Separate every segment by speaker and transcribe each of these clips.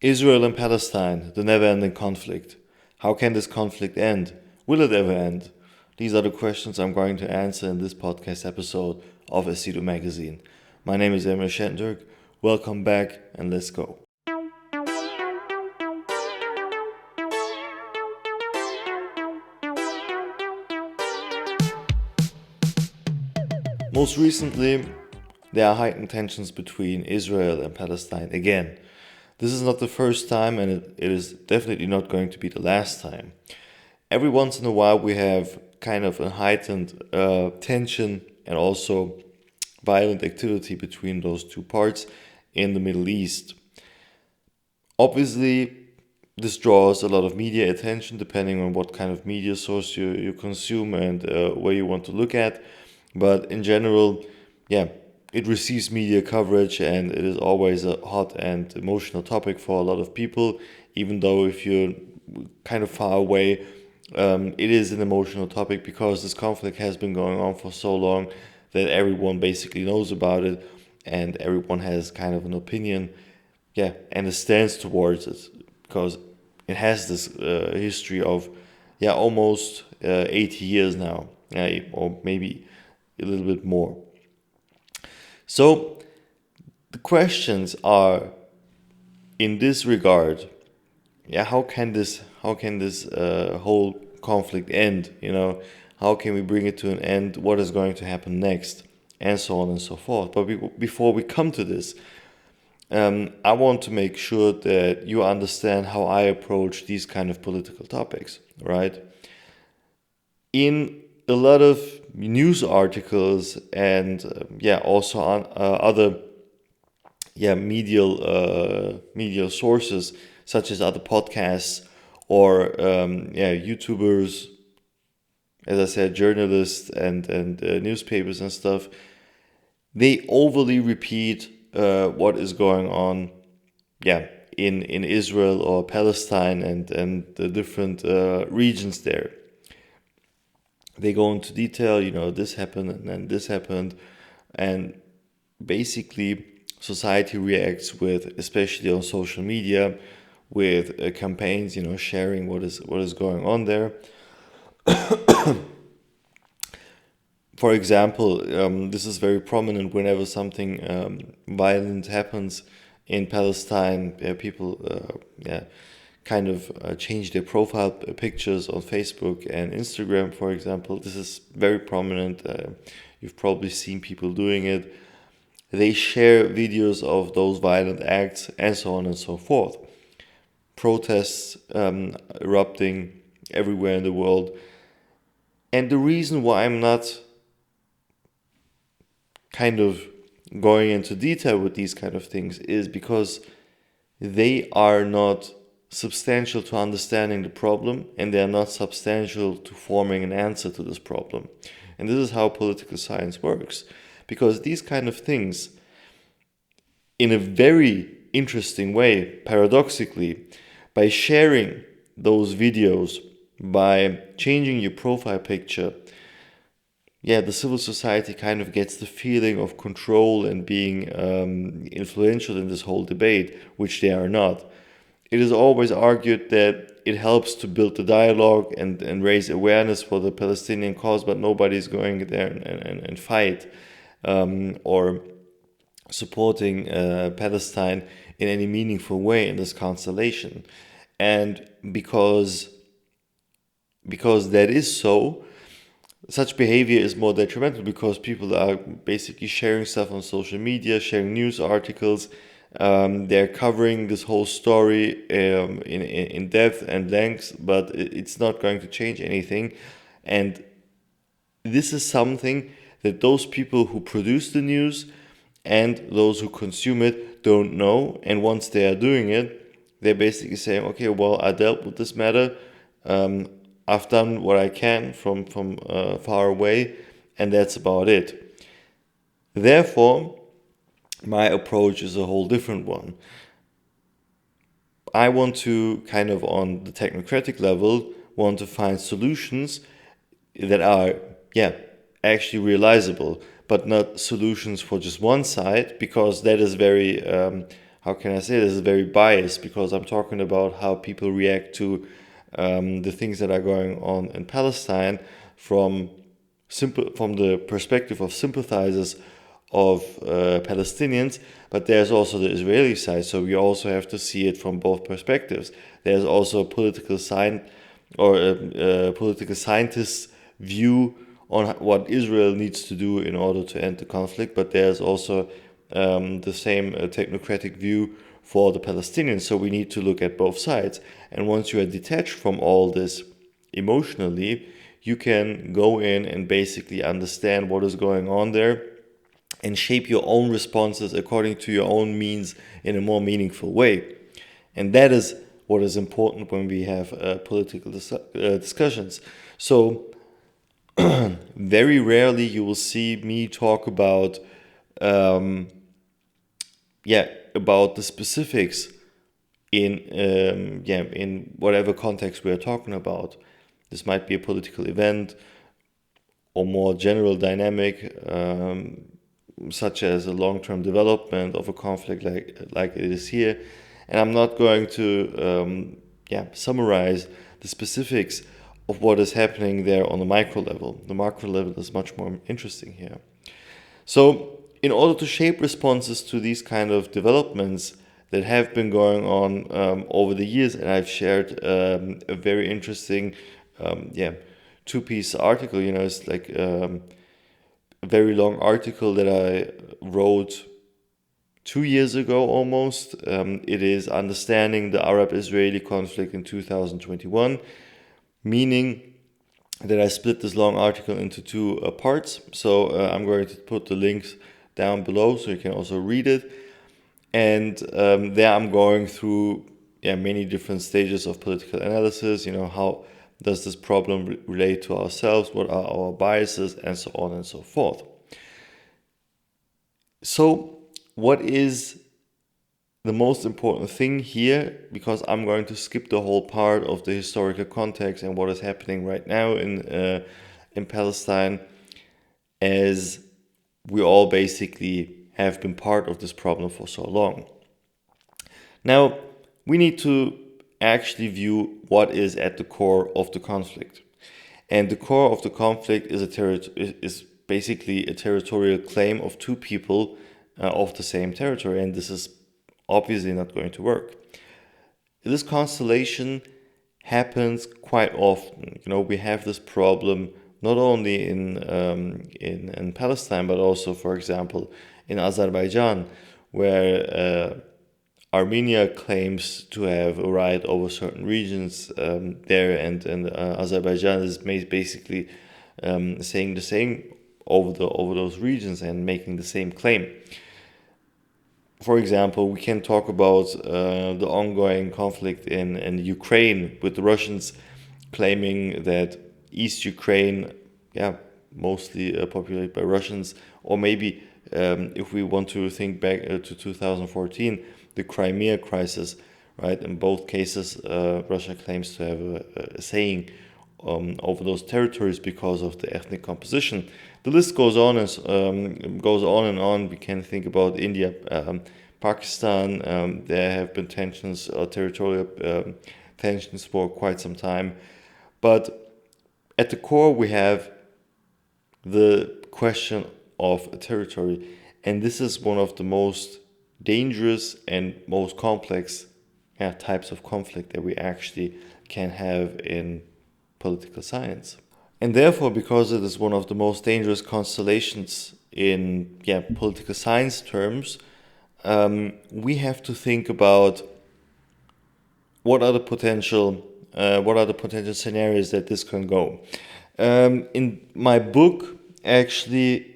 Speaker 1: Israel and Palestine, the never-ending conflict. How can this conflict end? Will it ever end? These are the questions I'm going to answer in this podcast episode of Asidu Magazine. My name is Emil Schenturk. Welcome back and let's go. Most recently, there are heightened tensions between Israel and Palestine again. This is not the first time, and it is definitely not going to be the last time. Every once in a while, we have kind of a heightened tension and also violent activity between those two parts in the Middle East. Obviously, this draws a lot of media attention depending on what kind of media source you consume and where you want to look at. But in general, it receives media coverage and it is always a hot and emotional topic for a lot of people, even though if you're kind of far away, it is an emotional topic because this conflict has been going on for so long that everyone basically knows about it and everyone has kind of an opinion, and a stance towards it because it has this history of, almost 80 years now, or maybe a little bit more. So the questions are in this regard, how can this whole conflict end? How can we bring it to an end? What is going to happen next? And so on and so forth. But before we come to this, I want to make sure that you understand how I approach these kind of political topics, right? In a lot of news articles and also on other medial sources such as other podcasts or YouTubers, as I said, journalists and newspapers and stuff, they overly repeat what is going on in Israel or Palestine and the different regions there. They go into detail, this happened and then this happened. And basically, society reacts with, especially on social media, with campaigns, sharing what is going on there. For example, this is very prominent whenever something violent happens in Palestine. People kind of change their profile pictures on Facebook and Instagram, for example. This is very prominent. You've probably seen people doing it. They share videos of those violent acts and so on and so forth. Protests erupting everywhere in the world. And the reason why I'm not kind of going into detail with these kind of things is because they are not substantial to understanding the problem, and they are not substantial to forming an answer to this problem. And this is how political science works, because these kind of things, in a very interesting way, paradoxically, by sharing those videos, by changing your profile picture, the civil society kind of gets the feeling of control and being influential in this whole debate, which they are not. It is always argued that it helps to build the dialogue and raise awareness for the Palestinian cause, but nobody's going there and fight or supporting Palestine in any meaningful way in this constellation. And because that is so, such behavior is more detrimental because people are basically sharing stuff on social media, sharing news articles. They're covering this whole story in depth and length, but it's not going to change anything. And this is something that those people who produce the news and those who consume it don't know. And once they are doing it, they're basically saying, okay, well, I dealt with this matter. I've done what I can from far away, and that's about it. Therefore, my approach is a whole different one. I want to kind of, on the technocratic level, want to find solutions that are, actually realizable, but not solutions for just one side, because that is very how can I say this, is very biased, because I'm talking about how people react to the things that are going on in Palestine from the perspective of sympathizers of Palestinians, but there's also the Israeli side. So we also have to see it from both perspectives. There's also a political political scientist's view on what Israel needs to do in order to end the conflict, but there's also the same technocratic view for the Palestinians. So we need to look at both sides. And once you are detached from all this emotionally, you can go in and basically understand what is going on there and shape your own responses according to your own means in a more meaningful way. And that is what is important when we have political discussions. So very rarely you will see me talk about about the specifics in whatever context we are talking about. This might be a political event or more general dynamic, such as a long-term development of a conflict like it is here. And I'm not going to summarize the specifics of what is happening there on the micro level. The macro level is much more interesting here. So in order to shape responses to these kind of developments that have been going on over the years, and I've shared a very interesting two-piece article. It's like a very long article that I wrote 2 years ago almost. It is Understanding the Arab-Israeli Conflict in 2021, meaning that I split this long article into two parts. So I'm going to put the links down below so you can also read it. And there I'm going through many different stages of political analysis. How does this problem relate to ourselves? What are our biases? And so on and so forth. So what is the most important thing here, because I'm going to skip the whole part of the historical context and what is happening right now in Palestine, as we all basically have been part of this problem for so long. Now, we need to actually view what is at the core of the conflict. And the core of the conflict is basically a territorial claim of two people of the same territory, and this is obviously not going to work. This constellation happens quite often. We have this problem not only in Palestine, but also, for example, in Azerbaijan, where Armenia claims to have a right over certain regions there, and Azerbaijan is basically saying the same over those regions and making the same claim. For example, we can talk about the ongoing conflict in Ukraine, with the Russians claiming that East Ukraine, mostly populated by Russians, or maybe if we want to think back to 2014, the Crimea crisis, right? In both cases, Russia claims to have a saying over those territories because of the ethnic composition. The list goes on and on. We can think about India, Pakistan. There have been tensions, territorial tensions for quite some time. But at the core, we have the question of a territory. And this is one of the most dangerous and most complex types of conflict that we actually can have in political science. And therefore, because it is one of the most dangerous constellations in political science terms, we have to think about what are the potential scenarios that this can go. In my book, actually,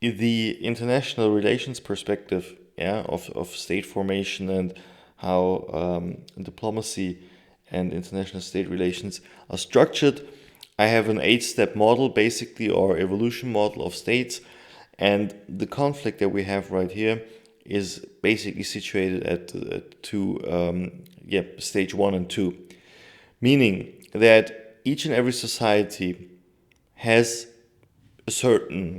Speaker 1: the international relations perspective of state formation and how diplomacy and international state relations are structured. I have an 8-step model, basically, or evolution model of states, and the conflict that we have right here is basically situated at stage 1 and 2, meaning that each and every society has a certain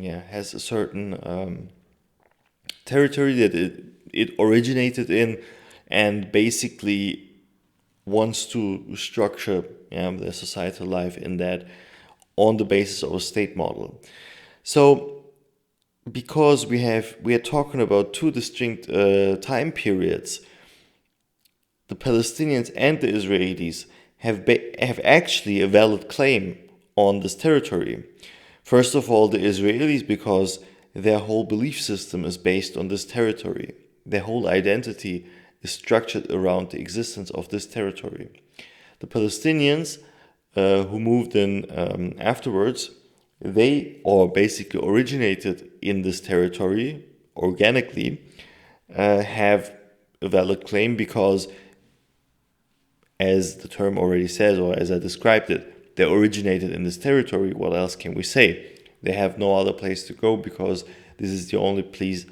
Speaker 1: territory that it it originated in, and basically wants to structure their societal life in that on the basis of a state model. So because we are talking about two distinct time periods, the Palestinians and the Israelis have actually a valid claim on this territory. First of all, the Israelis, because their whole belief system is based on this territory. Their whole identity is structured around the existence of this territory. The Palestinians, who moved in afterwards, they are basically originated in this territory organically, have a valid claim because, as the term already says, or as I described it, they originated in this territory. What else can we say? They have no other place to go because this is the only place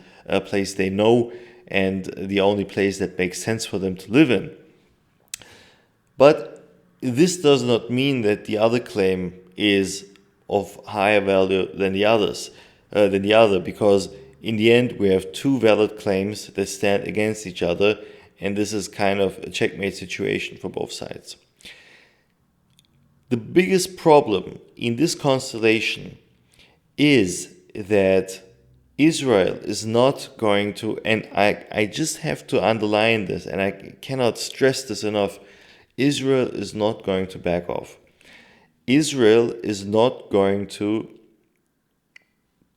Speaker 1: they know and the only place that makes sense for them to live in. But this does not mean that the other claim is of higher value than the other, because in the end we have two valid claims that stand against each other, and this is kind of a checkmate situation for both sides. The biggest problem in this constellation is that Israel is not going to, and I just have to underline this, and I cannot stress this enough, Israel is not going to back off. Israel is not going to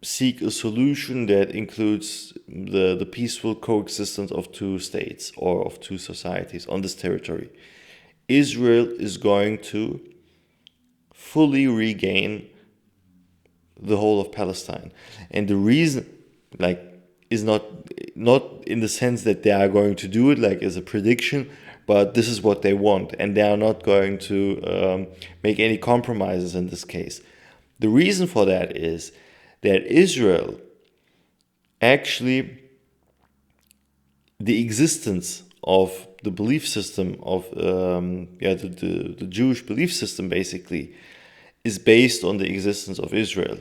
Speaker 1: seek a solution that includes the peaceful coexistence of two states or of two societies on this territory. Israel is going to fully regain the whole of Palestine. And the reason, is not in the sense that they are going to do it, as a prediction, but this is what they want, and they are not going to make any compromises in this case. The reason for that is that Israel actually, the existence of the belief system of the Jewish belief system basically is based on the existence of Israel.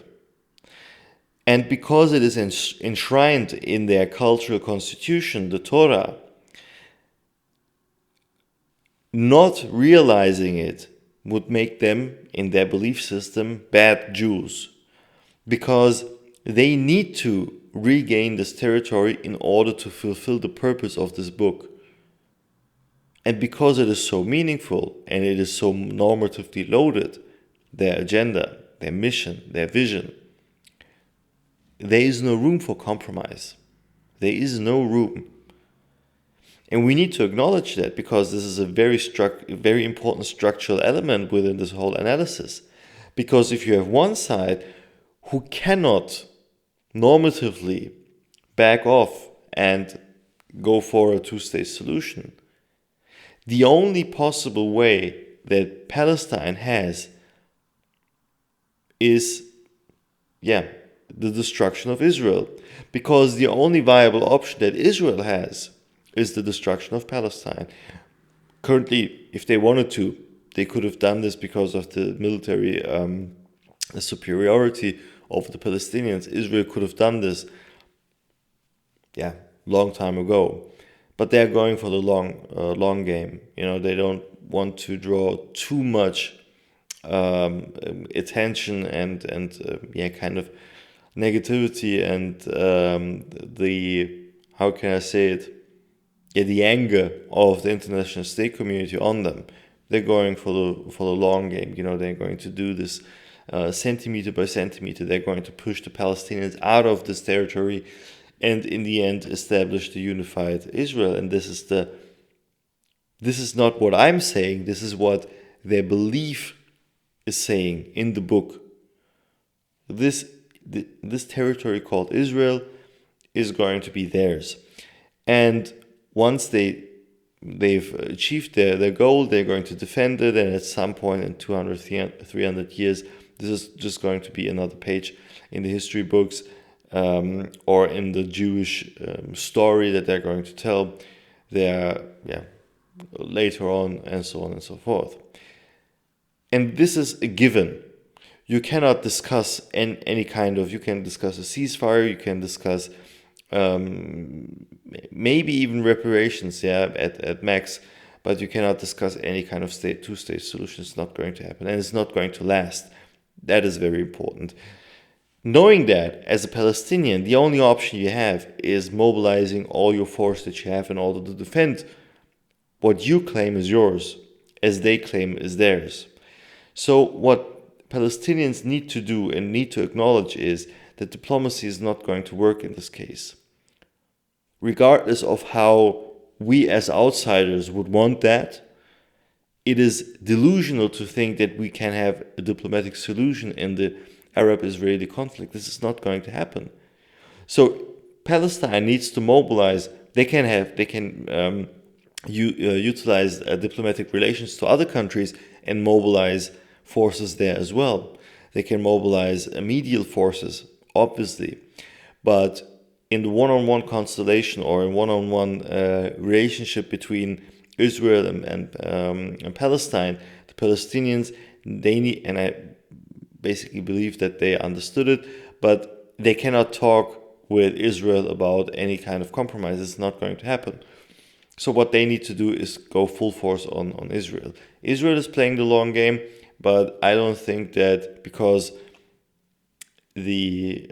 Speaker 1: And because it is enshrined in their cultural constitution, the Torah, not realizing it would make them, in their belief system, bad Jews, because they need to regain this territory in order to fulfill the purpose of this book. And because it is so meaningful and it is so normatively loaded, their agenda, their mission, their vision, there is no room for compromise. There is no room. And we need to acknowledge that, because this is a very important structural element within this whole analysis. Because if you have one side who cannot normatively back off and go for a two-state solution, the only possible way that Palestine has is, the destruction of Israel. Because the only viable option that Israel has is the destruction of Palestine. Currently, if they wanted to, they could have done this because of the military superiority over the Palestinians. Israel could have done this, long time ago. But they're going for the long game. They don't want to draw too much attention and kind of negativity and how can I say it? The anger of the international state community on them. They're going for the long game. They're going to do this centimeter by centimeter. They're going to push the Palestinians out of this territory, and in the end establish the unified Israel. And this is not what I'm saying. This is what their belief is saying in the book. This territory called Israel is going to be theirs, and once they've achieved their goal, they're going to defend it, and at some point in 200, 300 years, this is just going to be another page in the history books or in the Jewish story that they're going to tell there later on, and so on and so forth. And this is a given. You cannot discuss any kind of, you can discuss a ceasefire, you can discuss maybe even reparations, yeah, at max, but you cannot discuss any kind of two-state solution. It's not going to happen, and it's not going to last. That is very important. Knowing that, as a Palestinian, the only option you have is mobilizing all your force that you have in order to defend what you claim is yours, as they claim is theirs. So what Palestinians need to do and need to acknowledge is that diplomacy is not going to work in this case. Regardless of how we as outsiders would want that, it is delusional to think that we can have a diplomatic solution in the Arab-Israeli conflict. This is not going to happen. So Palestine needs to mobilize. They can utilize diplomatic relations to other countries and mobilize forces there as well. They can mobilize medial forces, obviously, but in the one-on-one constellation or in one-on-one relationship between Israel and Palestine, the Palestinians, they need, and I basically believe that they understood it, but they cannot talk with Israel about any kind of compromise. It's not going to happen. So what they need to do is go full force on Israel. Israel is playing the long game, but I don't think that because the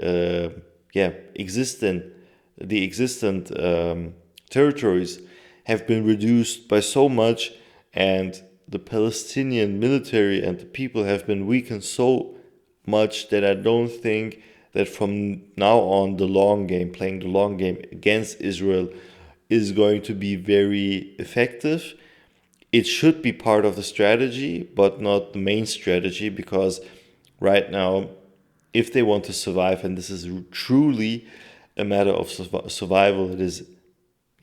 Speaker 1: existent territories have been reduced by so much, and the Palestinian military and the people have been weakened so much, that I don't think that from now on the long game, playing the long game against Israel, is going to be very effective. It should be part of the strategy, but not the main strategy, because right now, if they want to survive, and this is truly a matter of survival, it is,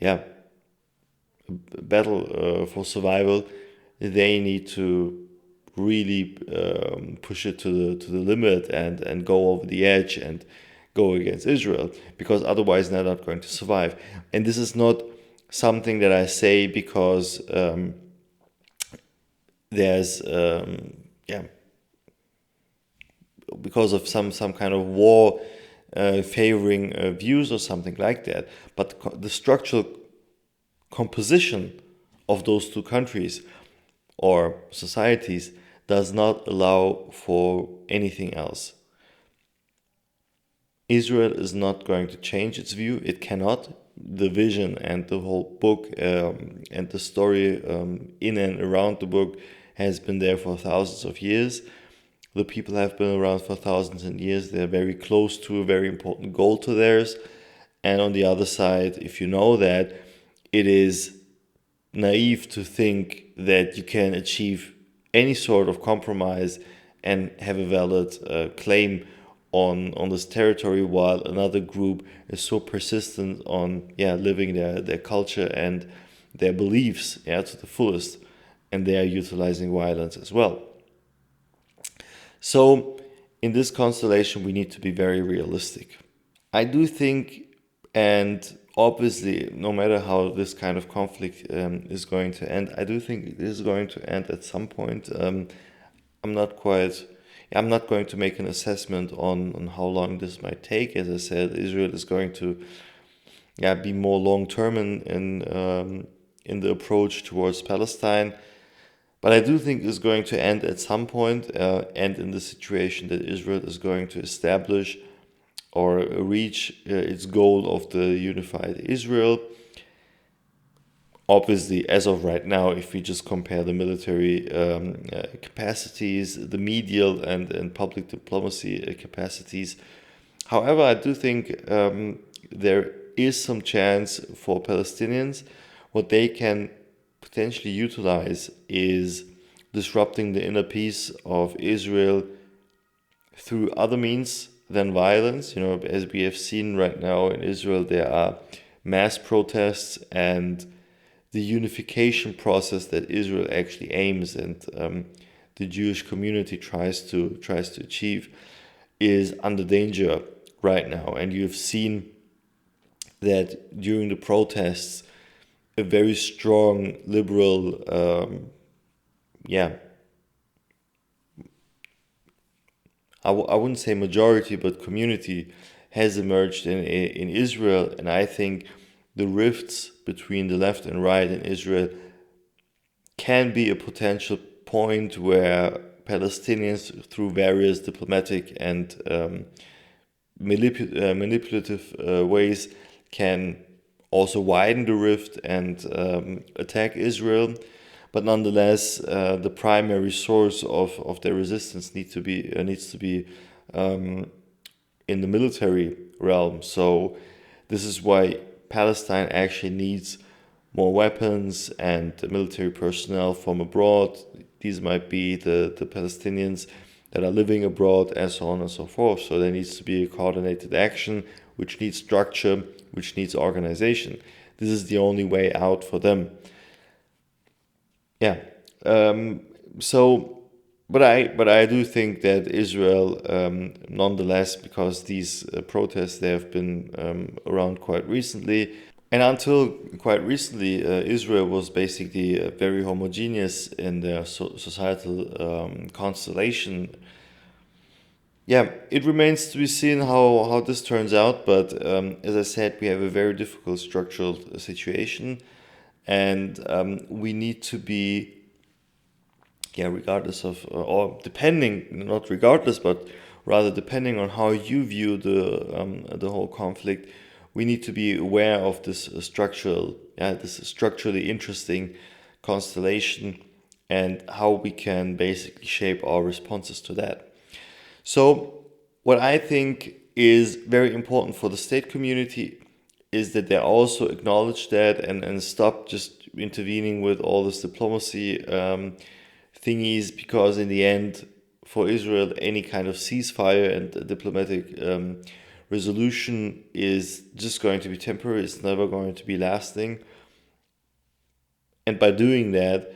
Speaker 1: a battle for survival, they need to really push it to the limit and go over the edge and go against Israel, because otherwise they're not going to survive. And this is not something that I say because there's because of some kind of war favoring views or something like that, but the structural composition of those two countries or societies does not allow for anything else. Israel is not going to change its view. It cannot. The vision and the whole book and the story in and around the book has been there for thousands of years. The people have been around for thousands of years. They're very close to a very important goal to theirs. And on the other side, if you know that, it is naive to think that you can achieve any sort of compromise and have a valid claim on this territory, while another group is so persistent on living their culture and their beliefs to the fullest, and they are utilizing violence as well. So in this constellation, we need to be very realistic. I do think, and obviously, no matter how this kind of conflict is going to end, I do think it is going to end at some point. I'm not going to make an assessment on how long this might take. As I said, Israel is going to be more long-term in the approach towards Palestine. But I do think it's going to end at some point, and in the situation that Israel is going to establish or reach its goal of the unified Israel. Obviously, as of right now, if we just compare the military capacities, the medial and public diplomacy capacities. However, I do think there is some chance for Palestinians. What they can potentially utilize is disrupting the inner peace of Israel through other means than violence. As we have seen right now in Israel, there are mass protests, and the unification process that Israel actually aims and the Jewish community tries to achieve is under danger right now. And you've seen that during the protests, a very strong liberal, I wouldn't say majority, but community has emerged in Israel, and I think the rifts between the left and right in Israel can be a potential point where Palestinians, through various diplomatic and manipulative ways, can also widen the rift and attack Israel. But nonetheless, the primary source of their resistance needs to be in the military realm. So this is why Palestine actually needs more weapons and military personnel from abroad. These might be the Palestinians that are living abroad, and so on and so forth. So there needs to be a coordinated action, which needs structure, which needs organization. This is the only way out for them. Yeah. But I do think that Israel, nonetheless, because these protests, they have been around quite recently, and until quite recently, Israel was basically very homogeneous in their societal constellation. Yeah, it remains to be seen how this turns out, but as I said, we have a very difficult structural situation, and we need to be, regardless of, or depending, not regardless, but rather depending on how you view the whole conflict, we need to be aware of this this structurally interesting constellation, and how we can basically shape our responses to that. So what I think is very important for the state community is that they also acknowledge that and stop just intervening with all this diplomacy thingies, because in the end, for Israel, any kind of ceasefire and diplomatic resolution is just going to be temporary. It's never going to be lasting. And by doing that,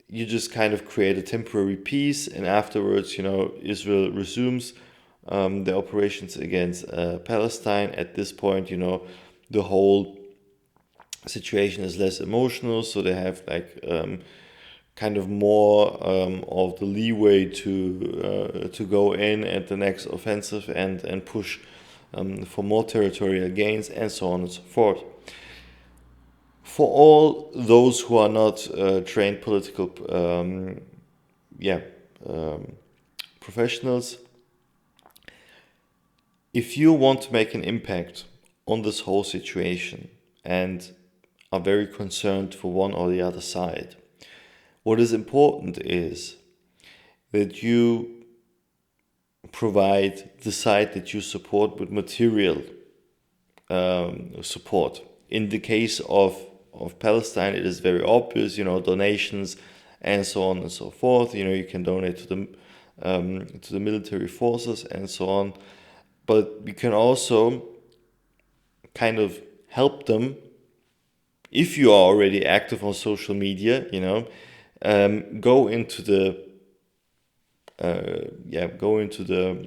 Speaker 1: you just kind of create a temporary peace, and afterwards, Israel resumes the operations against Palestine. At this point, the whole situation is less emotional, so they have kind of more of the leeway to go in at the next offensive and push for more territorial gains, and so on and so forth. For all those who are not trained political professionals, if you want to make an impact on this whole situation and are very concerned for one or the other side, what is important is that you provide the side that you support with material support. In the case of Palestine, it is very obvious, donations and so on and so forth. You can donate to the military forces and so on, but you can also kind of help them if you are already active on social media. Go into the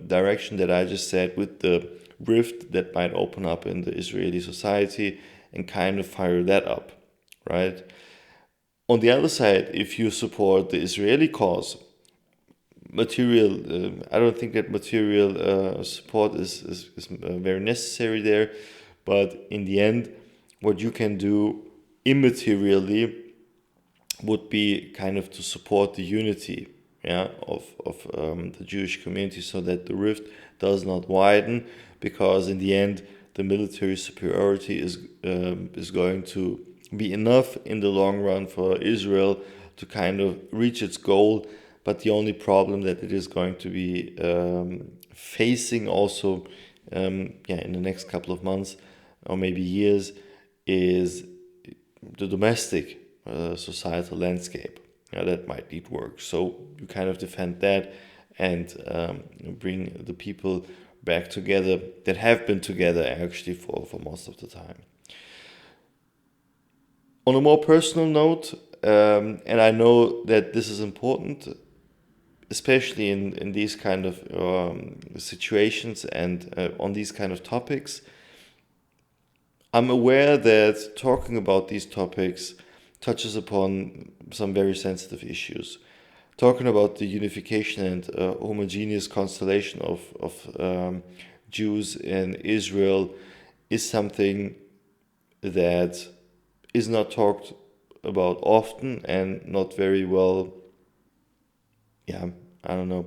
Speaker 1: direction that I just said, with the rift that might open up in the Israeli society, and kind of fire that up, right? On the other side, if you support the Israeli cause, material, I don't think that material support is very necessary there, but in the end, what you can do immaterially would be kind of to support the unity of the Jewish community, so that the rift does not widen, because in the end, the military superiority is going to be enough in the long run for Israel to kind of reach its goal. But the only problem that it is going to be facing also in the next couple of months or maybe years is the domestic societal landscape. That might need work. So you kind of defend that and bring the people back together that have been together actually for most of the time. On a more personal note, and I know that this is important, especially in these kind of situations and on these kind of topics, I'm aware that talking about these topics touches upon some very sensitive issues. Talking about the unification and homogeneous constellation of Jews in Israel is something that is not talked about often and not very well, I don't know,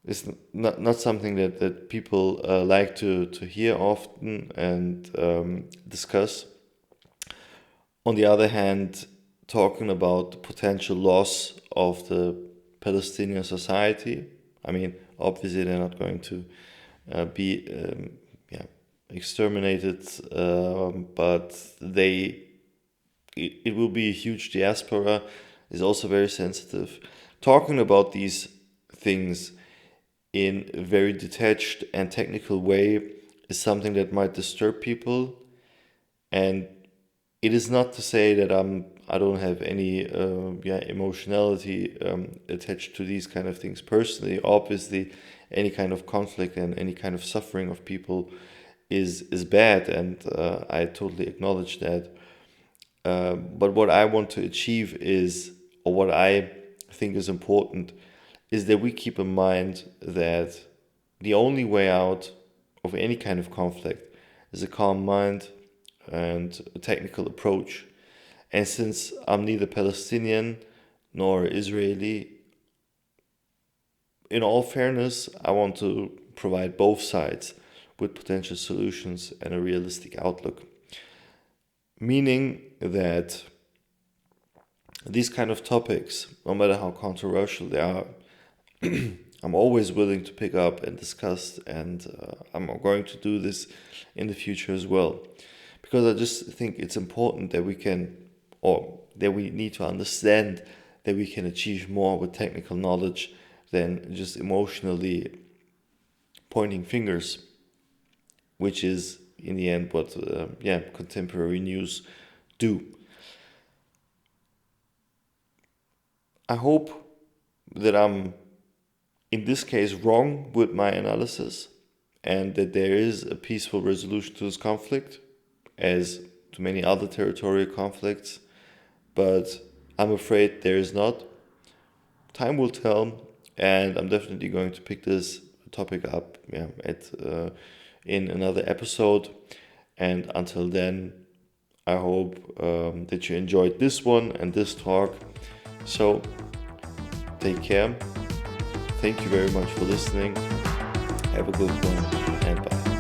Speaker 1: it's not something that people like to hear often and discuss. On the other hand, talking about the potential loss of the Palestinian society, I mean, obviously they're not going to be exterminated, but it will be a huge diaspora, is also very sensitive. Talking about these things in a very detached and technical way is something that might disturb people, and it is not to say that I don't have any emotionality attached to these kind of things personally. Obviously, any kind of conflict and any kind of suffering of people is bad, and I totally acknowledge that. But what I want to achieve is, or what I think is important, is that we keep in mind that the only way out of any kind of conflict is a calm mind and a technical approach. And since I'm neither Palestinian nor Israeli, in all fairness, I want to provide both sides with potential solutions and a realistic outlook. Meaning that these kind of topics, no matter how controversial they are, I'm always willing to pick up and discuss, and I'm going to do this in the future as well. Because I just think it's important that we can, or that we need to understand that we can achieve more with technical knowledge than just emotionally pointing fingers, which is in the end what contemporary news do. I hope that I'm in this case wrong with my analysis and that there is a peaceful resolution to this conflict, as to many other territorial conflicts, but I'm afraid there is not. Time will tell, and I'm definitely going to pick this topic up in another episode. And until then, I hope that you enjoyed this one and this talk. So take care. Thank you very much for listening. Have a good one, and bye.